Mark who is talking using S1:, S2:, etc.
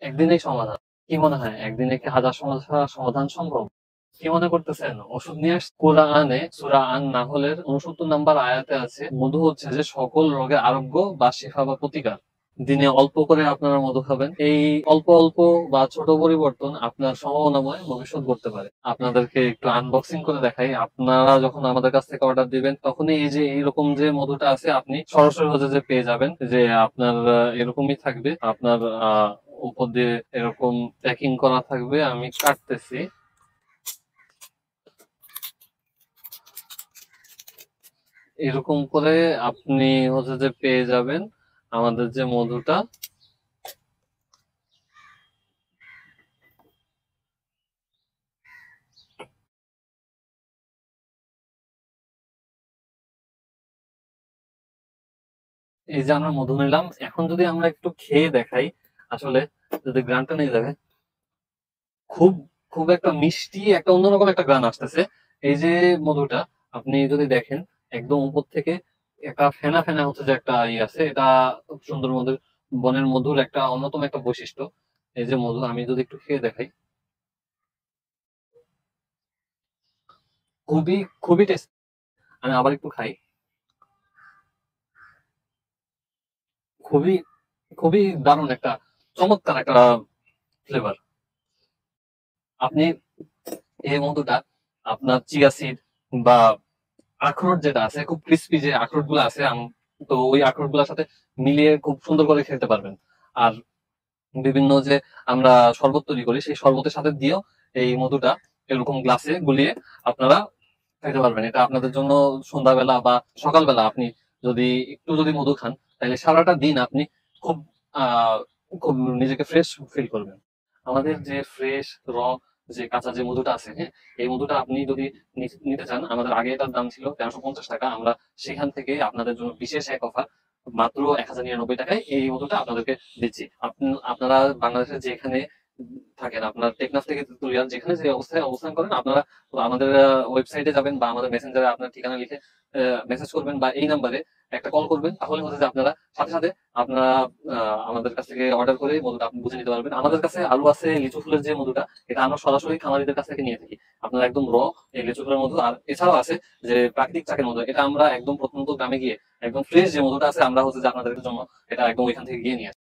S1: একদিনেই সমাধান। কি মনে হয় একদিনে কি হাজার সমস্যার সমাধান সম্ভব? কি মনে করতেছেন ওষুধ নিয়ে কোরআনে সূরা আন নাহলের 69 নম্বর আয়াতে আছে, মধু হচ্ছে যে সকল রোগের আরোগ্য বা শিফা বা প্রতিকার। দিনে অল্প করে আপনারা মধু খাবেন। এই অল্প অল্প বা ছোট পরিবর্তন আপনার সম্ভাবনাময় ভবিষ্যৎ করতে পারে। আপনাদেরকে একটু আনবক্সিং করে দেখাই। আপনারা যখন আমাদের কাছ থেকে অর্ডার দিবেন তখনই এই যে এইরকম যে মধুটা আছে আপনি সরাসরি হচ্ছে যে পেয়ে যাবেন, যে আপনার এরকমই থাকবে, আপনার উপর দিয়ে এরকম প্যাকিং করা থাকবে। আমি কাটতেছি। এরকম করে আপনি হচ্ছে যে পেয়ে যাবেন আমাদের যে মধুটা। এই যে আমরা মধু নিলাম, এখন যদি আমরা একটু খেয়ে দেখাই, আসলে যদি গ্রানটা নিয়ে দেখে, খুব খুব একটা মিষ্টি একটা অন্যরকম একটা গ্রান আসতেছে। এই যে মধুটা আপনি যদি দেখেন, একদম উপর থেকে একটা ফেনা ফেনা হচ্ছে যে একটা আছে, এটা সুন্দর মধুর বনের মধুর একটা অন্যতম একটা বৈশিষ্ট্য। এই যে মধু আমি যদি একটু খেয়ে দেখাই, খুবই খুবই টেস্ট। আমি আবার একটু খাই। খুবই খুবই দারুণ একটা চমৎকার একটা ফ্লেভার। আপনি এই মধুটা আপনার চিয়া সিড বা আখরোট যেটা আছে, খুব ক্রিস্পি যে আখরোট গুলো আছে, তো ওই আখরোট গুলোর সাথে মিলিয়ে খুব সুন্দর করে খেতে পারবেন। আর বিভিন্ন যে আমরা শরবত তৈরি করি, সেই শরবতের সাথে দিয়েও এই মধুটা এরকম গ্লাসে গুলিয়ে আপনারা খাইতে পারবেন। এটা আপনাদের জন্য সন্ধ্যাবেলা বা সকালবেলা আপনি যদি একটু যদি মধু খান, তাহলে সারাটা দিন আপনি খুব আহ খুব নিজেকে ফ্রেশ ফিল করবেন। আমাদের যে ফ্রেশ র যে কাঁচা যে মধুটা আছে, হ্যাঁ, এই মধুটা আপনি যদি নিতে চান, আমাদের আগে এটার দাম ছিল 1350 টাকা। আমরা সেখান থেকে আপনাদের জন্য বিশেষ এক অফার, মাত্র 1099 টাকায় এই মধুটা আপনাদেরকে দিচ্ছি। আপনারা বাংলাদেশের যেখানে থাকেন, আপনার টেকনাফ থেকে তুলিয়াল যেখানে যে অবস্থায় অবস্থান করেন, আপনারা আমাদের ওয়েবসাইটে যাবেন বা আমাদের মেসেঞ্জারে আপনার ঠিকানা লিখে মেসেজ করবেন বা এই নাম্বারে একটা কল করবেন, তাহলে হচ্ছে যে আপনারা সাথে সাথে আপনারা আমাদের কাছ থেকে অর্ডার করে মধুটা আপনি বুঝে নিতে পারবেন। আমাদের কাছে আরো আছে লিচু ফুলের যে মধুটা, এটা আমরা সরাসরি খামারিদের কাছ থেকে নিয়ে থাকি। আপনারা একদম এই লিচু ফুলের মধু। আর এছাড়াও আছে যে প্রাকৃতিক চাকের মধু, এটা আমরা একদম প্রত্যন্ত গ্রামে গিয়ে একদম ফ্রেশ যে মধুটা আছে আমরা হচ্ছে যে আপনাদের জন্য এটা একদম ওইখান থেকে গিয়ে নিয়ে আসি।